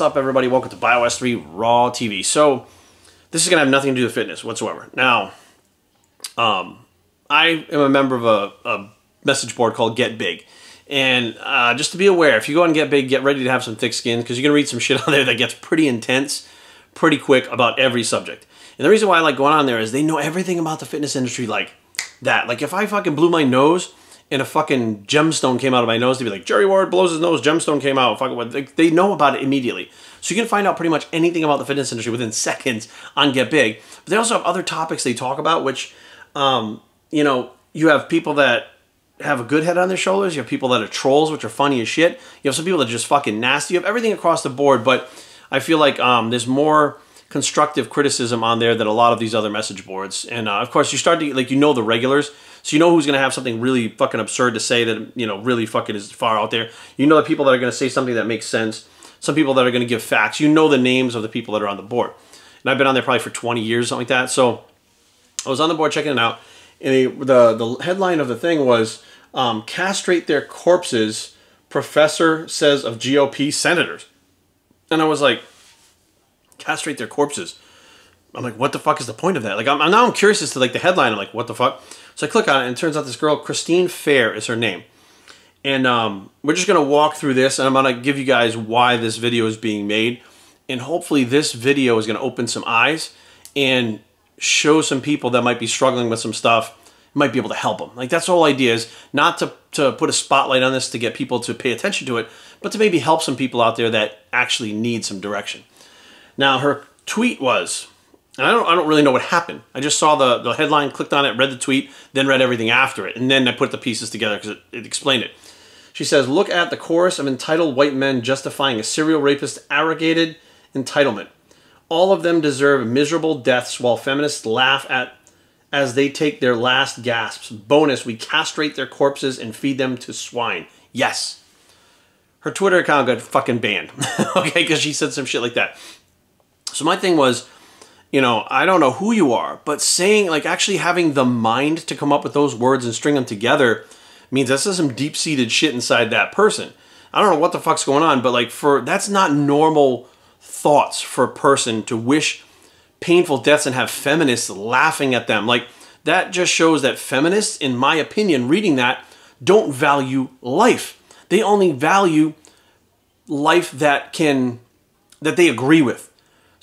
What's up, everybody? Welcome to BioS3 Raw TV. So, this is going to have nothing to do with fitness whatsoever. Now, I am a member of a message board called Get Big. And just to be aware, if you go on Get Big, get ready to have some thick skin, because you're going to read some shit on there that gets pretty intense, pretty quick about every subject. And the reason why I like going on there is they know everything about the fitness industry like that. Like, if I fucking blew my nose and a fucking gemstone came out of my nose, they'd be like, Jerry Ward blows his nose, gemstone came out. Fucking, they know about it immediately. So you can find out pretty much anything about the fitness industry within seconds on Get Big. But they also have other topics they talk about, which, you know, you have people that have a good head on their shoulders. You have people that are trolls, which are funny as shit. You have some people that are just fucking nasty. You have everything across the board, but I feel like there's more constructive criticism on there than a lot of these other message boards. And of course, you start to, like, you know the regulars. So you know who's going to have something really fucking absurd to say that, you know, really fucking is far out there. You know the people that are going to say something that makes sense. Some people that are going to give facts. You know the names of the people that are on the board. And I've been on there probably for 20 years, something like that. So I was on the board checking it out. And the headline of the thing was, castrate their corpses, professor says of GOP senators. And I was like, castrate their corpses. I'm like, what the fuck is the point of that? Like, I'm curious as to, like, the headline. I'm like, what the fuck? So I click on it, and it turns out this girl, Christine Fair, is her name. And we're just going to walk through this, and I'm going to give you guys why this video is being made. And hopefully this video is going to open some eyes and show some people that might be struggling with some stuff, might be able to help them. Like, that's the whole idea, is not to put a spotlight on this to get people to pay attention to it, but to maybe help some people out there that actually need some direction. Now, her tweet was, and I don't really know what happened. I just saw the headline, clicked on it, read the tweet, then read everything after it. And then I put the pieces together because it explained it. She says, look at the chorus of entitled white men justifying a serial rapist's arrogated entitlement. All of them deserve miserable deaths while feminists laugh at as they take their last gasps. Bonus, we castrate their corpses and feed them to swine. Yes. Her Twitter account got fucking banned. Okay, because she said some shit like that. So my thing was, you know, I don't know who you are, but saying, like, actually having the mind to come up with those words and string them together means that's some deep-seated shit inside that person. I don't know what the fuck's going on, but, like, that's not normal thoughts for a person to wish painful deaths and have feminists laughing at them. Like, that just shows that feminists, in my opinion, reading that, don't value life. They only value life that they agree with.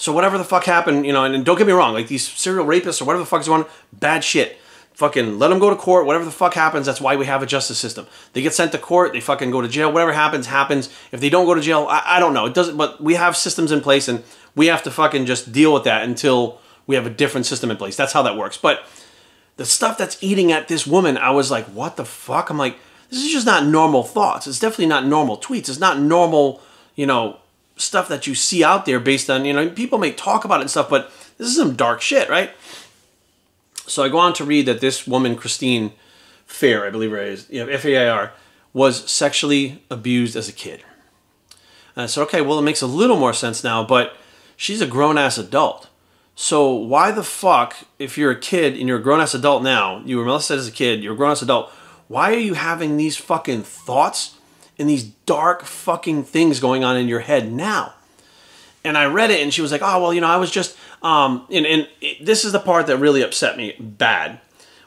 So whatever the fuck happened, you know, and don't get me wrong, like, these serial rapists or whatever the fuck is going on, bad shit. Fucking let them go to court, whatever the fuck happens, that's why we have a justice system. They get sent to court, they fucking go to jail, whatever happens, happens. If they don't go to jail, I don't know. It doesn't, but we have systems in place, and we have to fucking just deal with that until we have a different system in place. That's how that works. But the stuff that's eating at this woman, I was like, what the fuck? I'm like, this is just not normal thoughts. It's definitely not normal tweets. It's not normal, you know, stuff that you see out there based on, you know, people may talk about it and stuff, but this is some dark shit, right? So I go on to read that this woman, Christine Fair, I believe her is, you know, F-A-I-R, was sexually abused as a kid. And I said, okay, well, it makes a little more sense now, but she's a grown-ass adult. So why the fuck, if you're a kid and you're a grown-ass adult now, you were molested as a kid, you're a grown-ass adult, why are you having these fucking thoughts and these dark fucking things going on in your head now? And I read it, and she was like, oh, well, you know, I was just, this is the part that really upset me bad.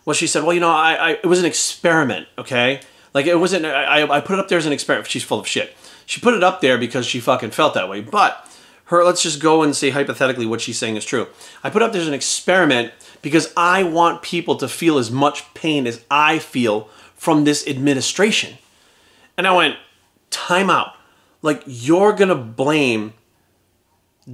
Well, she said, well, you know, it was an experiment, okay? Like, it wasn't, I put it up there as an experiment. She's full of shit. She put it up there because she fucking felt that way. But let's just go and say hypothetically what she's saying is true. I put up there as an experiment because I want people to feel as much pain as I feel from this administration. And I went, time out. Like, you're going to blame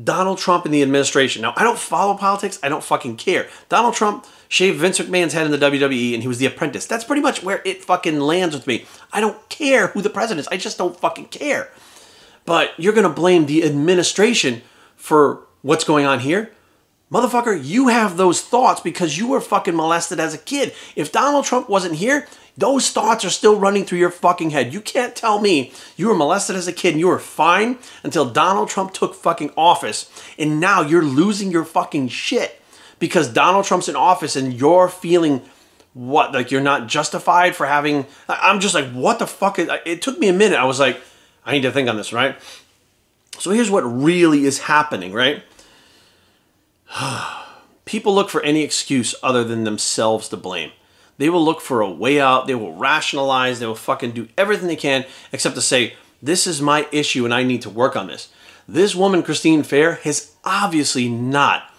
Donald Trump and the administration. Now, I don't follow politics. I don't fucking care. Donald Trump shaved Vince McMahon's head in the WWE, and he was the apprentice. That's pretty much where it fucking lands with me. I don't care who the president is. I just don't fucking care. But you're going to blame the administration for what's going on here? Motherfucker, you have those thoughts because you were fucking molested as a kid. If Donald Trump wasn't here, those thoughts are still running through your fucking head. You can't tell me you were molested as a kid and you were fine until Donald Trump took fucking office, and now you're losing your fucking shit because Donald Trump's in office and you're feeling what, like you're not justified for having, I'm just like, what the fuck? It took me a minute. I was like, I need to think on this, right? So here's what really is happening, right? People look for any excuse other than themselves to blame. They will look for a way out. They will rationalize. They will fucking do everything they can except to say, this is my issue and I need to work on this. This woman, Christine Fair, has obviously not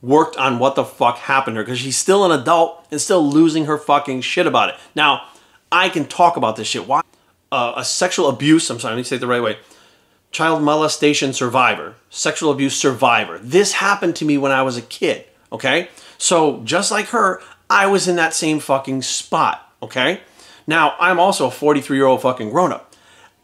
worked on what the fuck happened to her because she's still an adult and still losing her fucking shit about it. Now, I can talk about this shit. Why? A sexual abuse, I'm sorry, let me say it the right way. Child molestation survivor, sexual abuse survivor. This happened to me when I was a kid, okay? So just like her, I was in that same fucking spot, okay? Now, I'm also a 43-year-old fucking grown-up.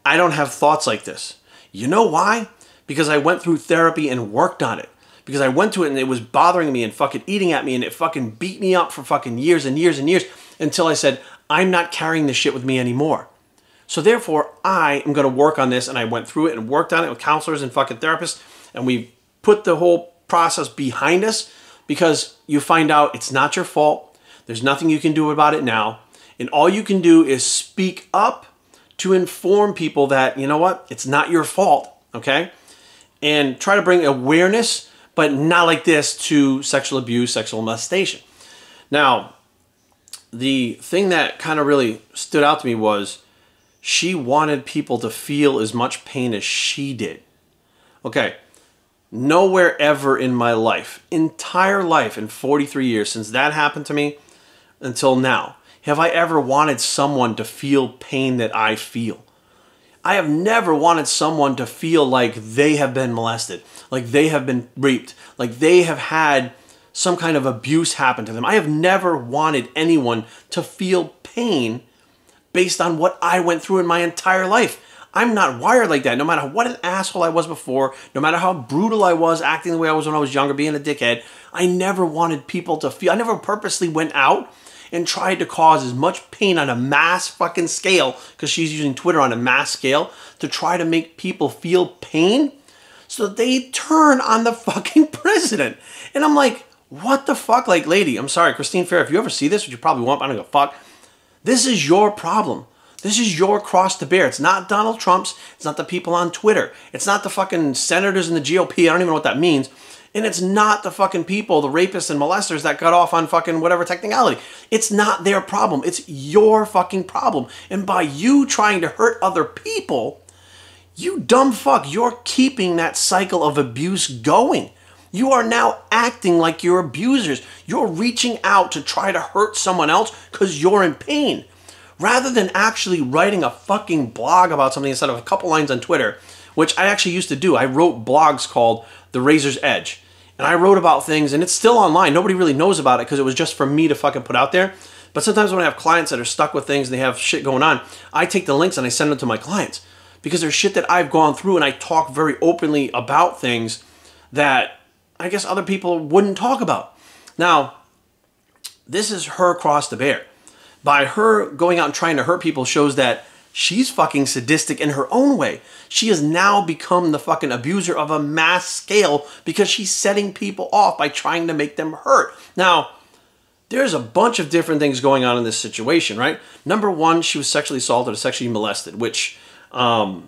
I don't have thoughts like this. You know why? Because I went through therapy and worked on it. Because I went to it and it was bothering me and fucking eating at me and it fucking beat me up for fucking years and years and years until I said, I'm not carrying this shit with me anymore. So therefore, I am going to work on this, and I went through it and worked on it with counselors and fucking therapists, and we put the whole process behind us because you find out it's not your fault. There's nothing you can do about it now, and all you can do is speak up to inform people that, you know what, it's not your fault, okay? And try to bring awareness, but not like this, to sexual abuse, sexual molestation. Now, the thing that kind of really stood out to me was she wanted people to feel as much pain as she did. Okay, nowhere ever in my life, entire life in 43 years since that happened to me until now, have I ever wanted someone to feel pain that I feel. I have never wanted someone to feel like they have been molested, like they have been raped, like they have had some kind of abuse happen to them. I have never wanted anyone to feel pain based on what I went through in my entire life. I'm not wired like that. No matter what an asshole I was before, no matter how brutal I was acting the way I was when I was younger, being a dickhead, I never wanted people to feel, I never purposely went out and tried to cause as much pain on a mass fucking scale, because she's using Twitter on a mass scale, to try to make people feel pain so that they turn on the fucking president. And I'm like, what the fuck? Like, lady, I'm sorry, Christine Fair, if you ever see this, which you probably won't, I don't give a fuck, this is your problem. This is your cross to bear. It's not Donald Trump's. It's not the people on Twitter. It's not the fucking senators in the GOP. I don't even know what that means. And it's not the fucking people, the rapists and molesters that got off on fucking whatever technicality. It's not their problem. It's your fucking problem. And by you trying to hurt other people, you dumb fuck, you're keeping that cycle of abuse going. You are now acting like you're abusers. You're reaching out to try to hurt someone else because you're in pain. Rather than actually writing a fucking blog about something instead of a couple lines on Twitter, which I actually used to do. I wrote blogs called The Razor's Edge. And I wrote about things, and it's still online. Nobody really knows about it because it was just for me to fucking put out there. But sometimes when I have clients that are stuck with things and they have shit going on, I take the links and I send them to my clients. Because there's shit that I've gone through and I talk very openly about things that I guess other people wouldn't talk about. Now, this is her cross to bear. By her going out and trying to hurt people shows that she's fucking sadistic in her own way. She has now become the fucking abuser of a mass scale because she's setting people off by trying to make them hurt. Now, there's a bunch of different things going on in this situation, right? Number one, she was sexually assaulted or sexually molested, which I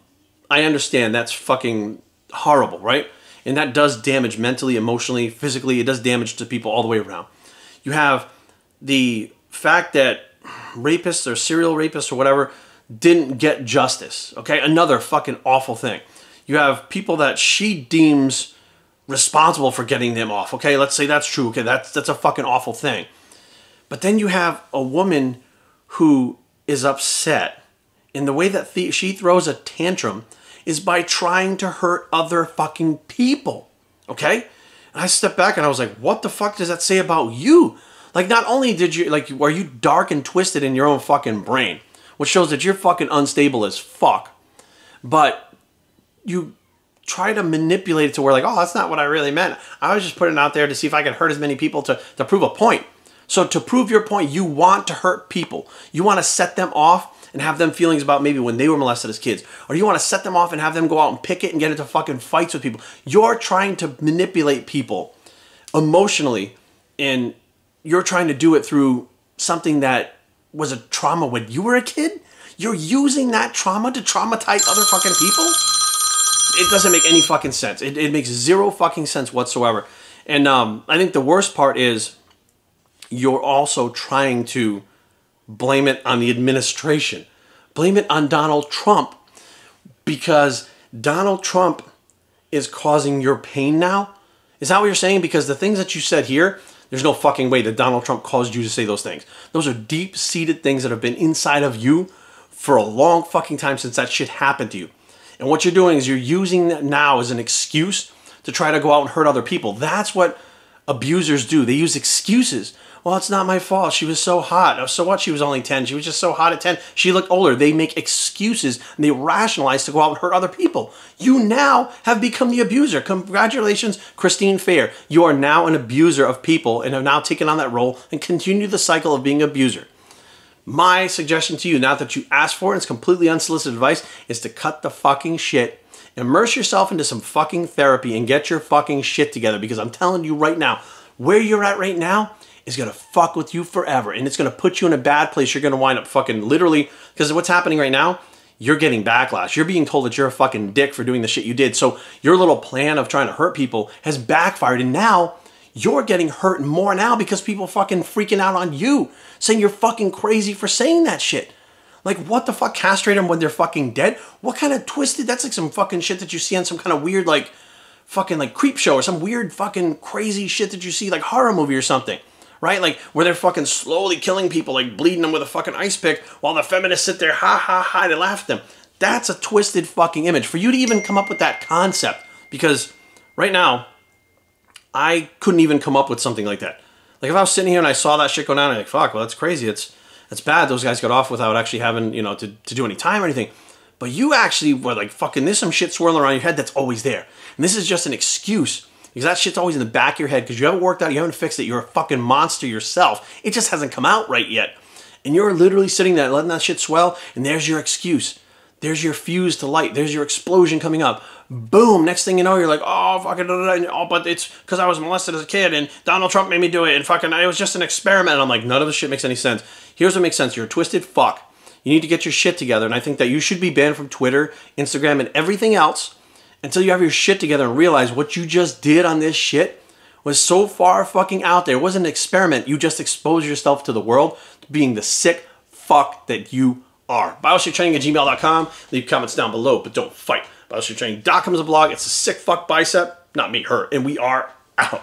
understand that's fucking horrible, right? And that does damage mentally, emotionally, physically. It does damage to people all the way around. You have the fact that rapists or serial rapists or whatever didn't get justice, okay? Another fucking awful thing. You have people that she deems responsible for getting them off, okay? Let's say that's true, okay? That's a fucking awful thing. But then you have a woman who is upset, and the way that she throws a tantrum is by trying to hurt other fucking people, okay? And I stepped back and I was like, what the fuck does that say about you? Like, not only did you, like, are you dark and twisted in your own fucking brain, which shows that you're fucking unstable as fuck, but you try to manipulate it to where, like, oh, that's not what I really meant. I was just putting it out there to see if I could hurt as many people to prove a point. So to prove your point, you want to hurt people. You want to set them off and have them feelings about maybe when they were molested as kids. Or you want to set them off and have them go out and picket and get into fucking fights with people. You're trying to manipulate people emotionally, and you're trying to do it through something that was a trauma when you were a kid. You're using that trauma to traumatize other fucking people? It doesn't make any fucking sense. It makes zero fucking sense whatsoever. And I think the worst part is you're also trying to blame it on the administration. Blame it on Donald Trump, because Donald Trump is causing your pain now. Is that what you're saying? Because the things that you said here, there's no fucking way that Donald Trump caused you to say those things. Those are deep-seated things that have been inside of you for a long fucking time since that shit happened to you. And what you're doing is you're using that now as an excuse to try to go out and hurt other people. That's what abusers do. They use excuses. Well, it's not my fault. She was so hot. So what? She was only 10. She was just so hot at 10. She looked older. They make excuses and they rationalize to go out and hurt other people. You now have become the abuser. Congratulations, Christine Fair. You are now an abuser of people and have now taken on that role and continue the cycle of being an abuser. My suggestion to you, now that you asked for it, it's completely unsolicited advice, is to cut the fucking shit. Immerse yourself into some fucking therapy and get your fucking shit together, because I'm telling you right now, where you're at right now is going to fuck with you forever, and it's going to put you in a bad place. You're going to wind up fucking literally, because what's happening right now, you're getting backlash. You're being told that you're a fucking dick for doing the shit you did. So your little plan of trying to hurt people has backfired, and now you're getting hurt more now because people fucking freaking out on you, saying you're fucking crazy for saying that shit. Like, what the fuck? Castrate them when they're fucking dead? What kind of twisted? That's like some fucking shit that you see on some kind of weird, like, fucking, like, creep show or some weird fucking crazy shit that you see, like, horror movie or something. Right? Like, where they're fucking slowly killing people, like, bleeding them with a fucking ice pick while the feminists sit there, ha, ha, ha, they laugh at them. That's a twisted fucking image. For you to even come up with that concept, because right now, I couldn't even come up with something like that. Like, if I was sitting here and I saw that shit go down, I'm like, fuck, well, that's crazy. It's bad. Those guys got off without actually having, you know, to do any time or anything. But you actually were like, fucking, there's some shit swirling around your head that's always there. And this is just an excuse, because that shit's always in the back of your head because you haven't worked out, you haven't fixed it. You're a fucking monster yourself. It just hasn't come out right yet. And you're literally sitting there letting that shit swell, and there's your excuse. There's your fuse to light. There's your explosion coming up. Boom. Next thing you know, you're like, oh, fucking, oh, but it's because I was molested as a kid and Donald Trump made me do it, and fucking, it was just an experiment. And I'm like, none of this shit makes any sense. Here's what makes sense. You're a twisted fuck. You need to get your shit together. And I think that you should be banned from Twitter, Instagram, and everything else until you have your shit together and realize what you just did on this shit was so far fucking out there. It wasn't an experiment. You just exposed yourself to the world being the sick fuck that you are. BioShapeTraining@gmail.com. Leave comments down below, but don't fight. BioShapeTraining.com is a blog. It's a sick fuck bicep. Not me, her. And we are out.